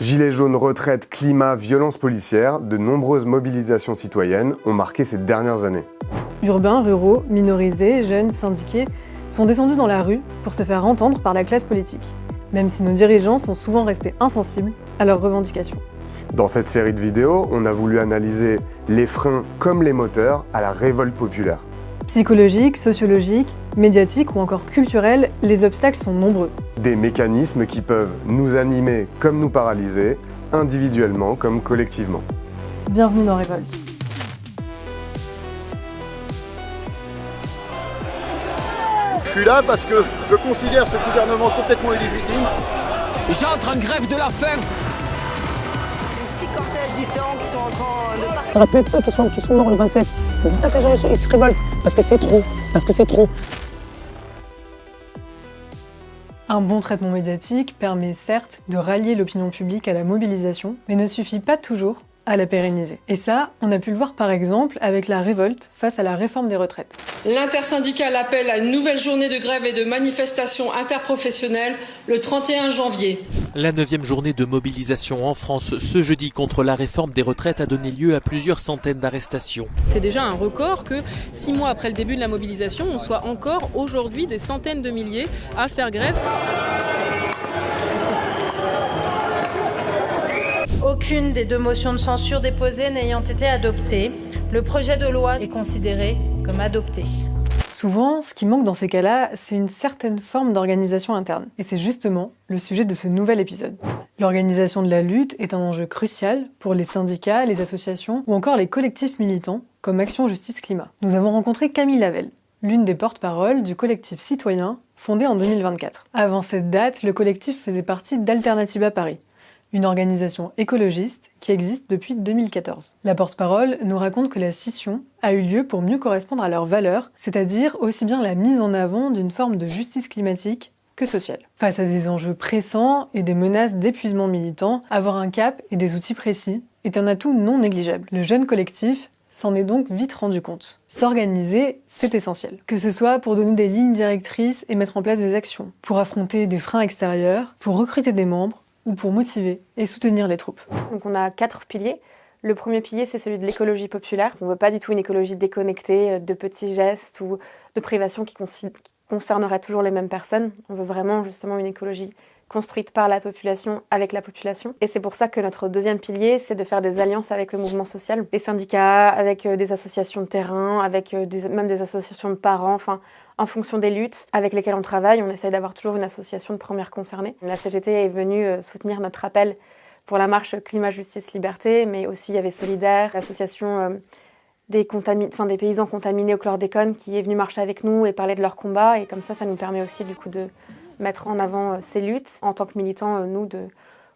Gilets jaunes, retraite, climat, violences policières, de nombreuses mobilisations citoyennes ont marqué ces dernières années. Urbains, ruraux, minorisés, jeunes, syndiqués sont descendus dans la rue pour se faire entendre par la classe politique, même si nos dirigeants sont souvent restés insensibles à leurs revendications. Dans cette série de vidéos, on a voulu analyser les freins comme les moteurs à la révolte populaire. Psychologiques, sociologiques, médiatiques ou encore culturels, les obstacles sont nombreux. Des mécanismes qui peuvent nous animer comme nous paralyser, individuellement comme collectivement. Bienvenue dans Révolte. Je suis là parce que je considère ce gouvernement complètement illégitime. J'entre en grève de la faim. 6 cortèges différents qui sont en train de partir. Ça aurait pu être eux qui sont morts le 27. C'est pour ça que les gens ils se révoltent. Parce que c'est trop. Parce que c'est trop. Un bon traitement médiatique permet certes de rallier l'opinion publique à la mobilisation, mais ne suffit pas toujours à la pérenniser. Et ça, on a pu le voir par exemple avec la révolte face à la réforme des retraites. L'intersyndicale appelle à une nouvelle journée de grève et de manifestation interprofessionnelle le 31 janvier. La 9e journée de mobilisation en France ce jeudi contre la réforme des retraites a donné lieu à plusieurs centaines d'arrestations. C'est déjà un record que 6 mois après le début de la mobilisation, on soit encore aujourd'hui des centaines de milliers à faire grève. Aucune des 2 motions de censure déposées n'ayant été adoptée, le projet de loi est considéré comme adopté. Souvent, ce qui manque dans ces cas-là, c'est une certaine forme d'organisation interne. Et c'est justement le sujet de ce nouvel épisode. L'organisation de la lutte est un enjeu crucial pour les syndicats, les associations ou encore les collectifs militants comme Action Justice Climat. Nous avons rencontré Camille Lavelle, l'une des porte-paroles du collectif citoyen fondé en 2024. Avant cette date, le collectif faisait partie d'Alternativa Paris, une organisation écologiste qui existe depuis 2014. La porte-parole nous raconte que la scission a eu lieu pour mieux correspondre à leurs valeurs, c'est-à-dire aussi bien la mise en avant d'une forme de justice climatique que sociale. Face à des enjeux pressants et des menaces d'épuisement militant, avoir un cap et des outils précis est un atout non négligeable. Le jeune collectif s'en est donc vite rendu compte. S'organiser, c'est essentiel. Que ce soit pour donner des lignes directrices et mettre en place des actions, pour affronter des freins extérieurs, pour recruter des membres, ou pour motiver et soutenir les troupes. Donc on a 4 piliers. Le premier pilier, c'est celui de l'écologie populaire. On ne veut pas du tout une écologie déconnectée, de petits gestes ou de privation qui concernerait toujours les mêmes personnes. On veut vraiment justement une écologie construite par la population, avec la population. Et c'est pour ça que notre deuxième pilier, c'est de faire des alliances avec le mouvement social, les syndicats, avec des associations de terrain, avec même des associations de parents, enfin, en fonction des luttes avec lesquelles on travaille, on essaye d'avoir toujours une association de première concernée. La CGT est venue soutenir notre appel pour la marche Climat, Justice, Liberté, mais aussi il y avait Solidaire, l'association des paysans contaminés au chlordécone qui est venue marcher avec nous et parler de leur combat. Et comme ça nous permet aussi du coup de mettre en avant ces luttes. En tant que militants, nous, de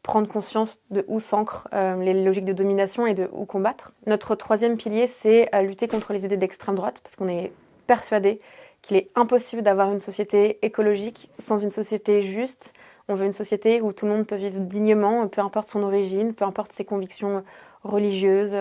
prendre conscience de où s'ancrent les logiques de domination et de où combattre. Notre troisième pilier, c'est lutter contre les idées d'extrême droite, parce qu'on est persuadés qu'il est impossible d'avoir une société écologique sans une société juste. On veut une société où tout le monde peut vivre dignement, peu importe son origine, peu importe ses convictions religieuses,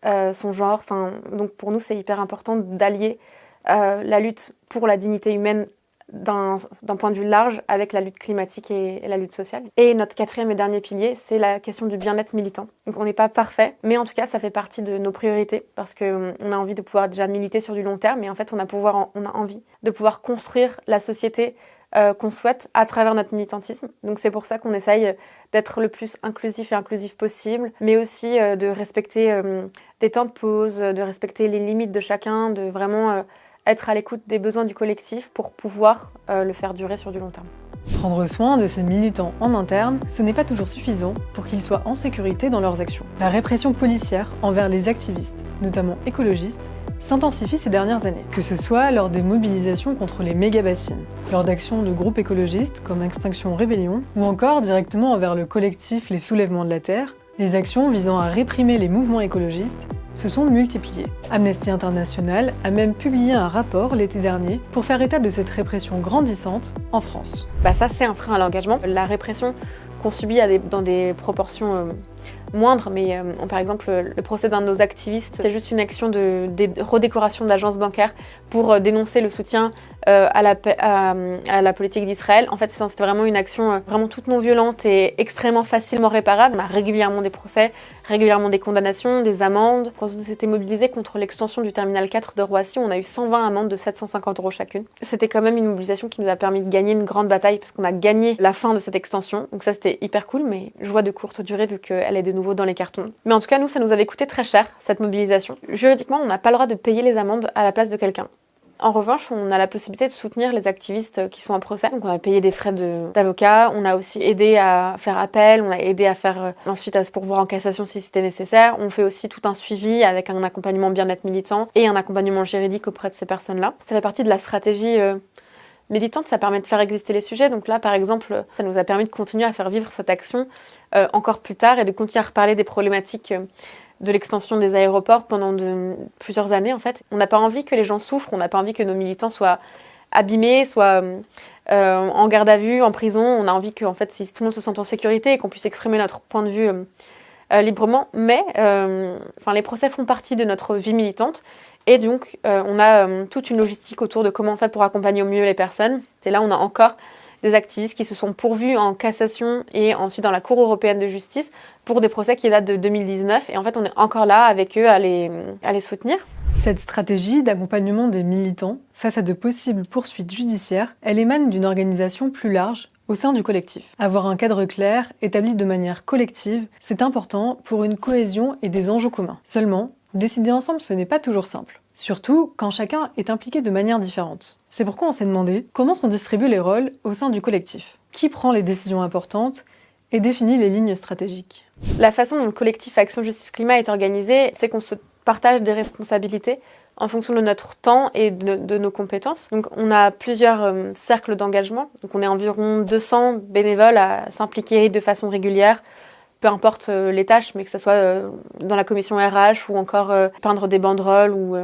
son genre. Donc pour nous, c'est hyper important d'allier la lutte pour la dignité humaine d'un point de vue large avec la lutte climatique et la lutte sociale. Et notre quatrième et dernier pilier, c'est la question du bien-être militant. Donc on n'est pas parfait, mais en tout cas ça fait partie de nos priorités parce qu'on a envie de pouvoir déjà militer sur du long terme et en fait on a envie de pouvoir construire la société qu'on souhaite à travers notre militantisme. Donc c'est pour ça qu'on essaye d'être le plus inclusif et inclusif possible, mais aussi de respecter des temps de pause, de respecter les limites de chacun, de vraiment être à l'écoute des besoins du collectif pour pouvoir le faire durer sur du long terme. Prendre soin de ces militants en interne, ce n'est pas toujours suffisant pour qu'ils soient en sécurité dans leurs actions. La répression policière envers les activistes, notamment écologistes, s'intensifie ces dernières années. Que ce soit lors des mobilisations contre les méga-bassines, lors d'actions de groupes écologistes comme Extinction Rébellion, ou encore directement envers le collectif Les Soulèvements de la Terre, les actions visant à réprimer les mouvements écologistes se sont multipliées. Amnesty International a même publié un rapport l'été dernier pour faire état de cette répression grandissante en France. Ça, c'est un frein à l'engagement. La répression qu'on subit dans des proportions moindres, mais par exemple, le procès d'un de nos activistes, c'est juste une action de redécoration d'agences bancaires pour dénoncer le soutien à la politique d'Israël. En fait, c'était vraiment une action vraiment toute non violente et extrêmement facilement réparable. On a régulièrement des procès, régulièrement des condamnations, des amendes. Quand on s'était mobilisé contre l'extension du terminal 4 de Roissy, on a eu 120 amendes de 750 € chacune. C'était quand même une mobilisation qui nous a permis de gagner une grande bataille parce qu'on a gagné la fin de cette extension. Donc ça, c'était hyper cool, mais joie de courte durée vu qu'elle est de nouveau dans les cartons. Mais en tout cas, nous, ça nous avait coûté très cher, cette mobilisation. Juridiquement, on n'a pas le droit de payer les amendes à la place de quelqu'un. En revanche, on a la possibilité de soutenir les activistes qui sont en procès. Donc on a payé des frais d'avocat, on a aussi aidé à faire appel, on a aidé à faire ensuite à se pourvoir en cassation si c'était nécessaire. On fait aussi tout un suivi avec un accompagnement bien-être militant et un accompagnement juridique auprès de ces personnes-là. Ça fait partie de la stratégie militante, ça permet de faire exister les sujets. Donc là, par exemple, ça nous a permis de continuer à faire vivre cette action encore plus tard et de continuer à reparler des problématiques de l'extension des aéroports pendant plusieurs années en fait. On n'a pas envie que les gens souffrent, on n'a pas envie que nos militants soient abîmés, soient en garde à vue, en prison. On a envie que en fait, si tout le monde se sente en sécurité et qu'on puisse exprimer notre point de vue librement. Mais les procès font partie de notre vie militante et donc on a toute une logistique autour de comment on fait pour accompagner au mieux les personnes. Et là, on a encore des activistes qui se sont pourvus en cassation et ensuite dans la Cour européenne de justice pour des procès qui datent de 2019. Et en fait, on est encore là avec eux à les soutenir. Cette stratégie d'accompagnement des militants face à de possibles poursuites judiciaires, elle émane d'une organisation plus large au sein du collectif. Avoir un cadre clair, établi de manière collective, c'est important pour une cohésion et des enjeux communs. Seulement, décider ensemble, ce n'est pas toujours simple. Surtout quand chacun est impliqué de manière différente. C'est pourquoi on s'est demandé comment sont distribués les rôles au sein du collectif. Qui prend les décisions importantes et définit les lignes stratégiques. La façon dont le collectif Action Justice Climat est organisé, c'est qu'on se partage des responsabilités en fonction de notre temps et de nos compétences. Donc on a plusieurs cercles d'engagement. Donc on est environ 200 bénévoles à s'impliquer de façon régulière, peu importe les tâches, mais que ce soit dans la commission RH ou encore peindre des banderoles ou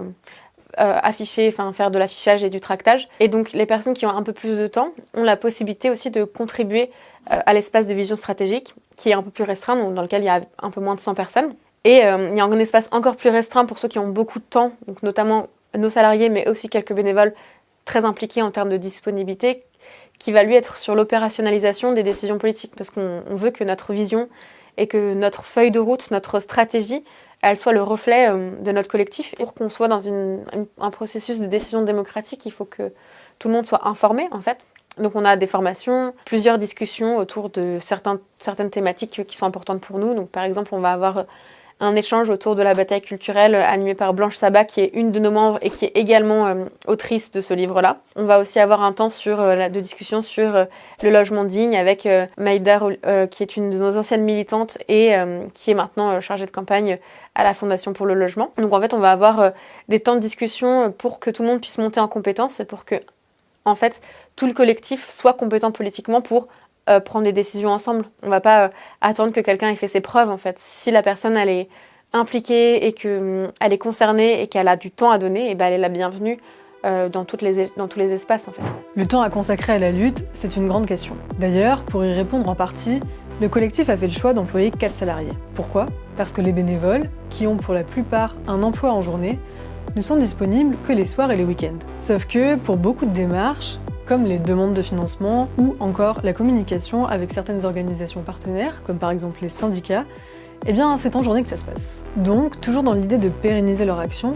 afficher, faire de l'affichage et du tractage. Et donc les personnes qui ont un peu plus de temps ont la possibilité aussi de contribuer à l'espace de vision stratégique, qui est un peu plus restreint, donc dans lequel il y a un peu moins de 100 personnes. Et il y a un espace encore plus restreint pour ceux qui ont beaucoup de temps, donc notamment nos salariés, mais aussi quelques bénévoles très impliqués en termes de disponibilité, qui va lui être sur l'opérationnalisation des décisions politiques, parce qu'on veut que notre vision et que notre feuille de route, notre stratégie, elle soit le reflet de notre collectif. Et pour qu'on soit dans un processus de décision démocratique, il faut que tout le monde soit informé, en fait. Donc on a des formations, plusieurs discussions autour de certaines thématiques qui sont importantes pour nous. Donc par exemple, on va avoir un échange autour de la bataille culturelle animé par Blanche Sabat, qui est une de nos membres et qui est également autrice de ce livre-là. On va aussi avoir un temps de discussion sur le logement digne avec Maïda, qui est une de nos anciennes militantes et qui est maintenant chargée de campagne à la Fondation pour le logement. Donc en fait, on va avoir des temps de discussion pour que tout le monde puisse monter en compétence et pour que, en fait, tout le collectif soit compétent politiquement pour prendre des décisions ensemble. On va pas attendre que quelqu'un ait fait ses preuves, en fait. Si la personne, elle est impliquée et qu'elle est concernée et qu'elle a du temps à donner, et ben elle est la bienvenue dans tous les espaces, en fait. Le temps à consacrer à la lutte, c'est une grande question. D'ailleurs, pour y répondre en partie, le collectif a fait le choix d'employer 4 salariés. Pourquoi ? Parce que les bénévoles, qui ont pour la plupart un emploi en journée, ne sont disponibles que les soirs et les week-ends. Sauf que pour beaucoup de démarches, comme les demandes de financement ou encore la communication avec certaines organisations partenaires, comme par exemple les syndicats, eh bien c'est en journée que ça se passe. Donc, toujours dans l'idée de pérenniser leur action,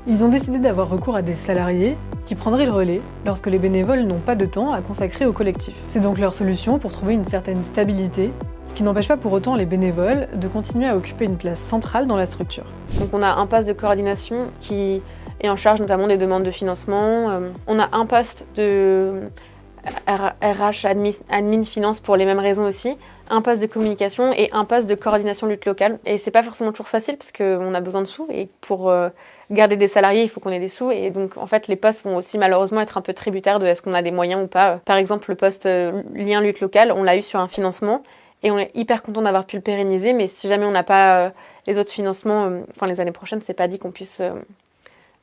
ils ont décidé d'avoir recours à des salariés qui prendraient le relais lorsque les bénévoles n'ont pas de temps à consacrer au collectif. C'est donc leur solution pour trouver une certaine stabilité, ce qui n'empêche pas pour autant les bénévoles de continuer à occuper une place centrale dans la structure. Donc on a un poste de coordination qui est en charge notamment des demandes de financement. On a un poste de RH, admin, finance pour les mêmes raisons aussi, un poste de communication et un poste de coordination lutte locale. Et c'est pas forcément toujours facile parce qu'on a besoin de sous et pour garder des salariés, il faut qu'on ait des sous. Et donc en fait, les postes vont aussi malheureusement être un peu tributaires de est-ce qu'on a des moyens ou pas. Par exemple, le poste lien lutte locale, on l'a eu sur un financement et on est hyper content d'avoir pu le pérenniser. Mais si jamais on n'a pas les autres financements, les années prochaines, c'est pas dit qu'on puisse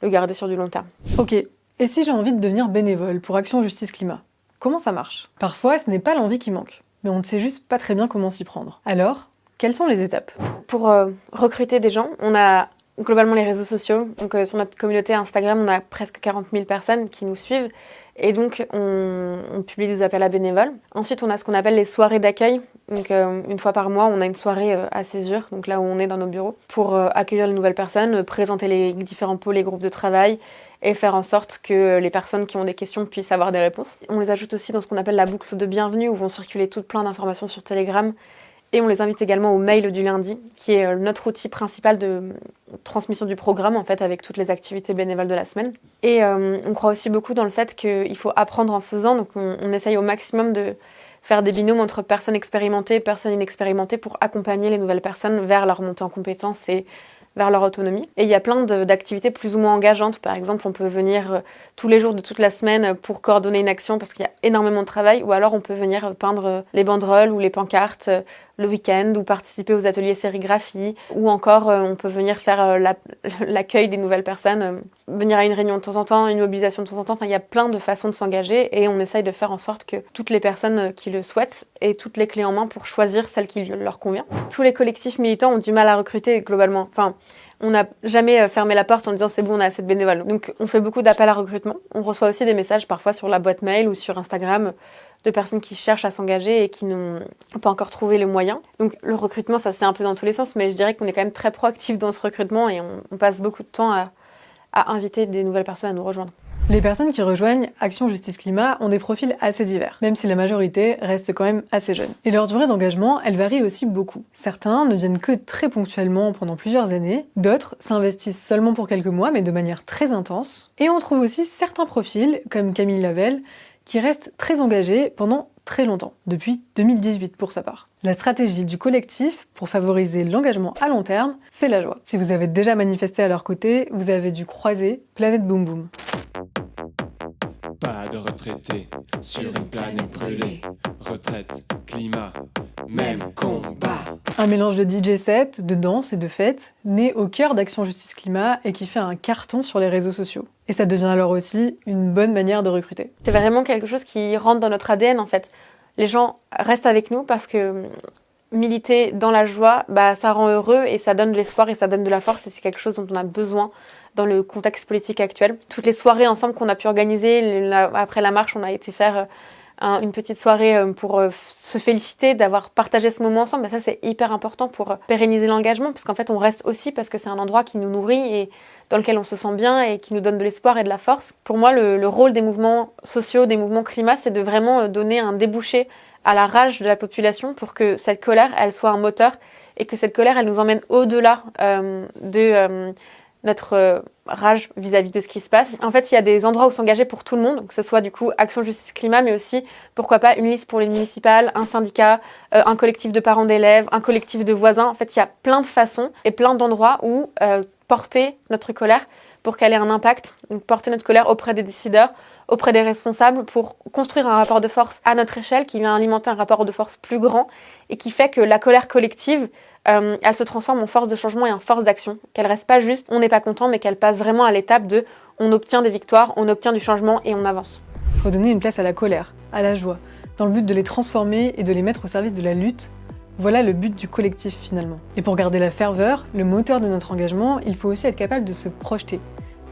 le garder sur du long terme. Ok, et si j'ai envie de devenir bénévole pour Action Justice Climat ? Comment ça marche ? Parfois, ce n'est pas l'envie qui manque, mais on ne sait juste pas très bien comment s'y prendre. Alors, quelles sont les étapes ? Pour recruter des gens, on a globalement les réseaux sociaux. Donc sur notre communauté Instagram, on a presque 40 000 personnes qui nous suivent. Et donc, on publie des appels à bénévoles. Ensuite, on a ce qu'on appelle les soirées d'accueil. Donc, une fois par mois, on a une soirée à Césure, donc là où on est dans nos bureaux, pour accueillir les nouvelles personnes, présenter les différents pôles, les groupes de travail et faire en sorte que les personnes qui ont des questions puissent avoir des réponses. On les ajoute aussi dans ce qu'on appelle la boucle de bienvenue, où vont circuler toutes plein d'informations sur Telegram. Et on les invite également au mail du lundi, qui est notre outil principal de transmission du programme, en fait, avec toutes les activités bénévoles de la semaine. Et on croit aussi beaucoup dans le fait qu'il faut apprendre en faisant. Donc on essaye au maximum de faire des binômes entre personnes expérimentées et personnes inexpérimentées pour accompagner les nouvelles personnes vers leur montée en compétences et vers leur autonomie. Et il y a plein d'activités plus ou moins engageantes. Par exemple, on peut venir tous les jours de toute la semaine pour coordonner une action parce qu'il y a énormément de travail, ou alors on peut venir peindre les banderoles ou les pancartes le week-end, ou participer aux ateliers sérigraphie, ou encore on peut venir faire l'accueil des nouvelles personnes, venir à une réunion de temps en temps, une mobilisation de temps en temps. Enfin, il y a plein de façons de s'engager et on essaye de faire en sorte que toutes les personnes qui le souhaitent aient toutes les clés en main pour choisir celle qui leur convient. Tous les collectifs militants ont du mal à recruter globalement. Enfin, on n'a jamais fermé la porte en disant c'est bon, on a assez de bénévoles. Donc on fait beaucoup d'appels à recrutement. On reçoit aussi des messages parfois sur la boîte mail ou sur Instagram de personnes qui cherchent à s'engager et qui n'ont pas encore trouvé les moyens. Donc le recrutement, ça se fait un peu dans tous les sens, mais je dirais qu'on est quand même très proactif dans ce recrutement et on passe beaucoup de temps à inviter des nouvelles personnes à nous rejoindre. Les personnes qui rejoignent Action Justice Climat ont des profils assez divers, même si la majorité reste quand même assez jeune. Et leur durée d'engagement, elle varie aussi beaucoup. Certains ne viennent que très ponctuellement pendant plusieurs années, d'autres s'investissent seulement pour quelques mois, mais de manière très intense. Et on trouve aussi certains profils, comme Camille Lavelle, qui restent très engagés pendant très longtemps, depuis 2018 pour sa part. La stratégie du collectif pour favoriser l'engagement à long terme, c'est la joie. Si vous avez déjà manifesté à leur côté, vous avez dû croiser Planète Boum Boum. Pas de retraités sur une planète brûlée. Retraite, climat, même combat. Un mélange de DJ set, de danse et de fête, né au cœur d'Action Justice Climat et qui fait un carton sur les réseaux sociaux. Et ça devient alors aussi une bonne manière de recruter. C'est vraiment quelque chose qui rentre dans notre ADN en fait. Les gens restent avec nous parce que militer dans la joie, ça rend heureux et ça donne de l'espoir et ça donne de la force et c'est quelque chose dont on a besoin dans le contexte politique actuel. Toutes les soirées ensemble qu'on a pu organiser, après la marche, on a été faire une petite soirée pour se féliciter d'avoir partagé ce moment ensemble. Ça, c'est hyper important pour pérenniser l'engagement, parce qu'en fait, on reste aussi parce que c'est un endroit qui nous nourrit et dans lequel on se sent bien et qui nous donne de l'espoir et de la force. Pour moi, le rôle des mouvements sociaux, des mouvements climat, c'est de vraiment donner un débouché à la rage de la population pour que cette colère, elle soit un moteur et que cette colère, elle nous emmène au-delà de notre rage vis-à-vis de ce qui se passe. En fait, il y a des endroits où s'engager pour tout le monde, que ce soit du coup Action Justice Climat, mais aussi, pourquoi pas, une liste pour les municipales, un syndicat, un collectif de parents d'élèves, un collectif de voisins. En fait, il y a plein de façons et plein d'endroits où porter notre colère pour qu'elle ait un impact, donc porter notre colère auprès des décideurs, auprès des responsables, pour construire un rapport de force à notre échelle qui vient alimenter un rapport de force plus grand et qui fait que la colère collective, elle se transforme en force de changement et en force d'action, qu'elle reste pas juste on n'est pas content, mais qu'elle passe vraiment à l'étape de on obtient des victoires, on obtient du changement et on avance. Il faut donner une place à la colère, à la joie, dans le but de les transformer et de les mettre au service de la lutte. Voilà le but du collectif finalement. Et pour garder la ferveur, le moteur de notre engagement, il faut aussi être capable de se projeter,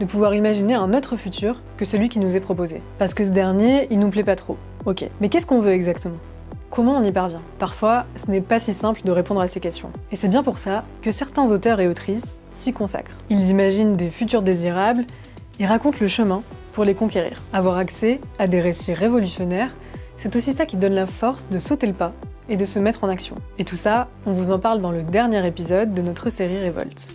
de pouvoir imaginer un autre futur que celui qui nous est proposé. Parce que ce dernier, il nous plaît pas trop. Ok, mais qu'est-ce qu'on veut exactement ? Comment on y parvient ? Parfois, ce n'est pas si simple de répondre à ces questions. Et c'est bien pour ça que certains auteurs et autrices s'y consacrent. Ils imaginent des futurs désirables et racontent le chemin pour les conquérir. Avoir accès à des récits révolutionnaires, c'est aussi ça qui donne la force de sauter le pas et de se mettre en action. Et tout ça, on vous en parle dans le dernier épisode de notre série Révolte.